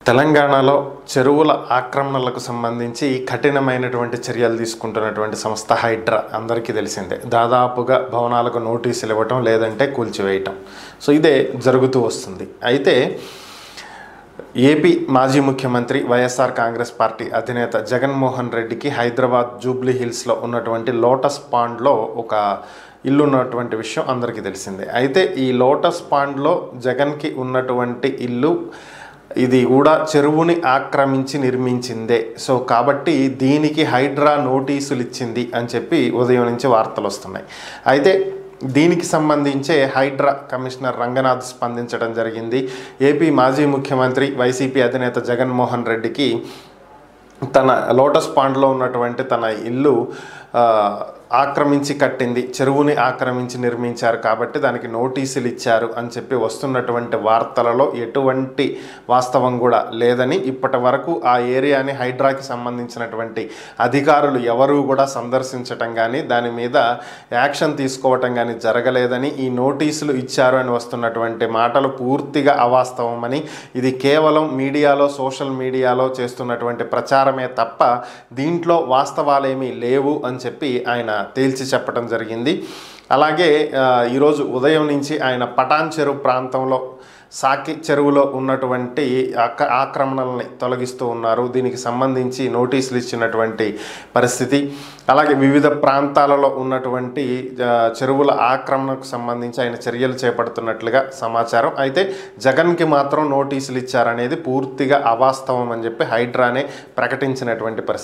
తెలంగాణలో చెరువుల ఆక్రమణలకు సంబంధించి కఠినమైనటువంటి చర్యలు తీసుకుంటున్నటువంటి సంస్థ హైడ్రా అందరికీ తెలిసిందే. దాదాపుగా భవనాలకు నోటీసులు ఇవ్వటం లేదంటే కూల్చివేయటం. సో ఇదే జరుగుతూ వస్తుంది. అయితే ఏపీ మాజీ ముఖ్యమంత్రి వైఎస్ఆర్ కాంగ్రెస్ పార్టీ అధినేత జగన్మోహన్ రెడ్డికి హైదరాబాద్ జూబ్లీ హిల్స్లో ఉన్నటువంటి లోటస్ పాండ్లో ఒక ఇల్లు ఉన్నటువంటి విషయం అందరికీ తెలిసిందే. అయితే ఈ లోటస్ పాండ్లో జగన్కి ఉన్నటువంటి ఇల్లు ఇది కూడా చెరువుని ఆక్రమించి నిర్మించిందే. సో కాబట్టి దీనికి హైడ్రా నోటీసులు ఇచ్చింది అని చెప్పి ఉదయం నుంచి వార్తలు వస్తున్నాయి. అయితే దీనికి సంబంధించే హైడ్రా కమిషనర్ రంగనాథ్ స్పందించడం జరిగింది. ఏపీ మాజీ ముఖ్యమంత్రి వైసీపీ అధినేత జగన్మోహన్ రెడ్డికి తన లోటస్ పాండ్లో ఉన్నటువంటి తన ఇల్లు ఆక్రమించి కట్టింది, చెరువుని ఆక్రమించి నిర్మించారు కాబట్టి దానికి నోటీసులు ఇచ్చారు అని చెప్పి వస్తున్నటువంటి వార్తలలో ఎటువంటి వాస్తవం కూడా లేదని, ఇప్పటి వరకు ఆ ఏరియాని హైడ్రాకి సంబంధించినటువంటి అధికారులు ఎవరూ కూడా సందర్శించటం కానీ దాని మీద యాక్షన్ తీసుకోవటం కానీ జరగలేదని, ఈ నోటీసులు ఇచ్చారు అని వస్తున్నటువంటి మాటలు పూర్తిగా అవాస్తవమని, ఇది కేవలం మీడియాలో సోషల్ మీడియాలో చేస్తున్నటువంటి ప్రచారమే తప్ప దీంట్లో వాస్తవాలేమీ లేవు అని చెప్పి ఆయన తేల్చి చెప్పడం జరిగింది. అలాగే ఈరోజు ఉదయం నుంచి ఆయన పటాన్ చెరువు ప్రాంతంలో సాకి చెరువులో ఉన్నటువంటి ఆక్రమణల్ని తొలగిస్తూ ఉన్నారు. దీనికి సంబంధించి నోటీసులు ఇచ్చినటువంటి పరిస్థితి. అలాగే వివిధ ప్రాంతాలలో ఉన్నటువంటి చెరువుల ఆక్రమణకు సంబంధించి ఆయన చర్యలు చేపడుతున్నట్లుగా సమాచారం. అయితే జగన్కి మాత్రం నోటీసులు ఇచ్చారనేది పూర్తిగా అవాస్తవం అని చెప్పి హైడ్రానే ప్రకటించినటువంటి పరిస్థితి.